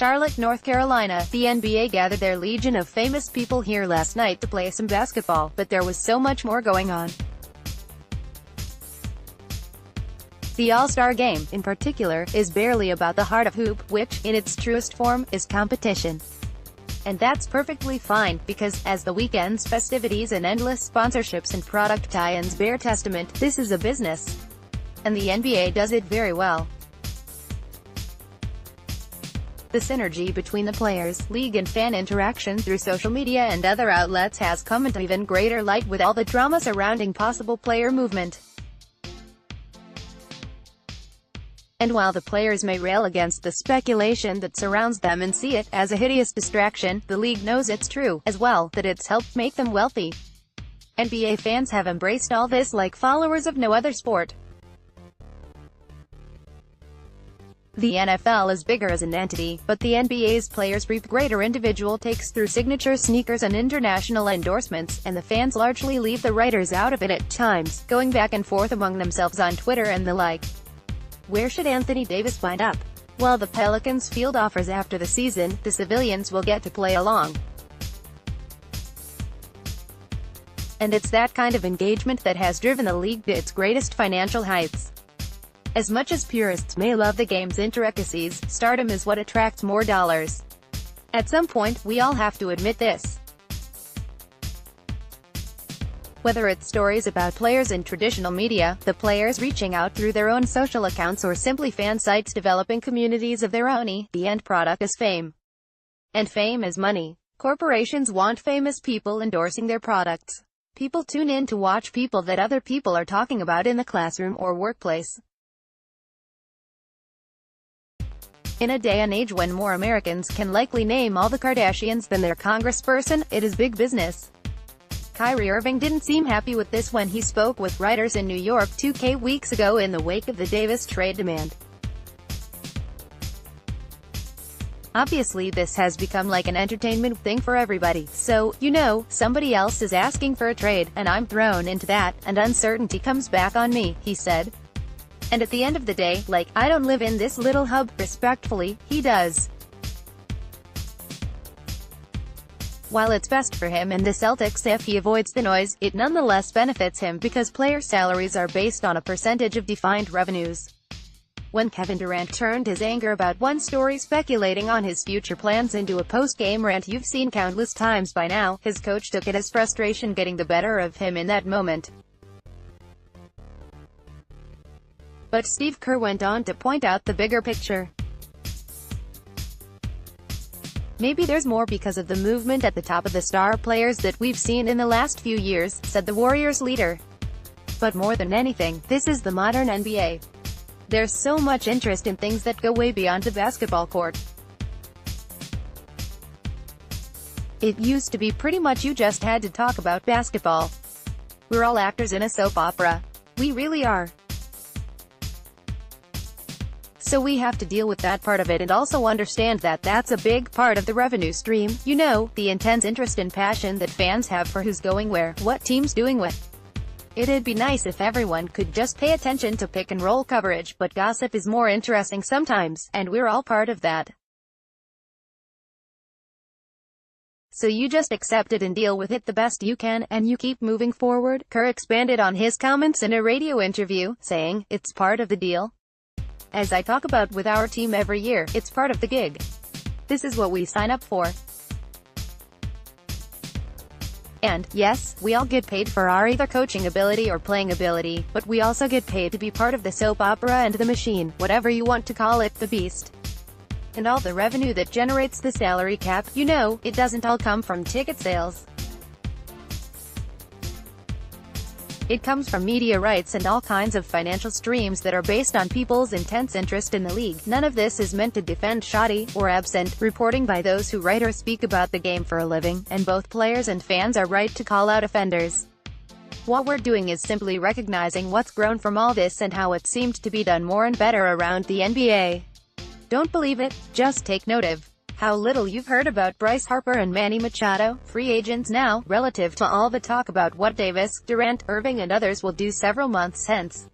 Charlotte, North Carolina. The NBA gathered their legion of famous people here last night to play some basketball, but there was so much more going on. The All-Star Game, in particular, is barely about the heart of hoop, which, in its truest form, is competition. And that's perfectly fine, because, as the weekend's festivities and endless sponsorships and product tie-ins bear testament, this is a business. And the NBA does it very well. The synergy between the players, league and fan interaction through social media and other outlets has come into even greater light with all the drama surrounding possible player movement. And while the players may rail against the speculation that surrounds them and see it as a hideous distraction, the league knows it's true, as well, that it's helped make them wealthy. NBA fans have embraced all this like followers of no other sport. The NFL is bigger as an entity, but the NBA's players reap greater individual takes through signature sneakers and international endorsements, and the fans largely leave the writers out of it at times, going back and forth among themselves on Twitter and the like. Where should Anthony Davis wind up? While the Pelicans field offers after the season, the civilians will get to play along. And it's that kind of engagement that has driven the league to its greatest financial heights. As much as purists may love the game's intricacies, stardom is what attracts more dollars. At some point, we all have to admit this. Whether it's stories about players in traditional media, the players reaching out through their own social accounts, or simply fan sites developing communities of their own, the end product is fame. And fame is money. Corporations want famous people endorsing their products. People tune in to watch people that other people are talking about in the classroom or workplace. In a day and age when more Americans can likely name all the Kardashians than their congressperson, it is big business. Kyrie Irving didn't seem happy with this when he spoke with writers in New York 2K weeks ago in the wake of the Davis trade demand. Obviously this has become like an entertainment thing for everybody, so, somebody else is asking for a trade, and I'm thrown into that, and uncertainty comes back on me, he said. And at the end of the day, I don't live in this little hub, respectfully, he does. While it's best for him and the Celtics if he avoids the noise, it nonetheless benefits him because player salaries are based on a percentage of defined revenues. When Kevin Durant turned his anger about one story speculating on his future plans into a post-game rant you've seen countless times by now, his coach took it as frustration getting the better of him in that moment. But Steve Kerr went on to point out the bigger picture. Maybe there's more because of the movement at the top of the star players that we've seen in the last few years, said the Warriors leader. But more than anything, this is the modern NBA. There's so much interest in things that go way beyond the basketball court. It used to be pretty much you just had to talk about basketball. We're all actors in a soap opera. We really are. So we have to deal with that part of it and also understand that that's a big part of the revenue stream, the intense interest and passion that fans have for who's going where, what team's doing what. It'd be nice if everyone could just pay attention to pick-and-roll coverage, but gossip is more interesting sometimes, and we're all part of that. So you just accept it and deal with it the best you can, and you keep moving forward. Kerr expanded on his comments in a radio interview, saying, "It's part of the deal. As I talk about with our team every year, it's part of the gig. This is what we sign up for. And, yes, we all get paid for our either coaching ability or playing ability, but we also get paid to be part of the soap opera and the machine, whatever you want to call it, the beast. And all the revenue that generates the salary cap, it doesn't all come from ticket sales. It comes from media rights and all kinds of financial streams that are based on people's intense interest in the league. None of this is meant to defend shoddy, or absent, reporting by those who write or speak about the game for a living, and both players and fans are right to call out offenders. What we're doing is simply recognizing what's grown from all this and how it seemed to be done more and better around the NBA. Don't believe it? Just take note of how little you've heard about Bryce Harper and Manny Machado, free agents now, relative to all the talk about what Davis, Durant, Irving and others will do several months hence.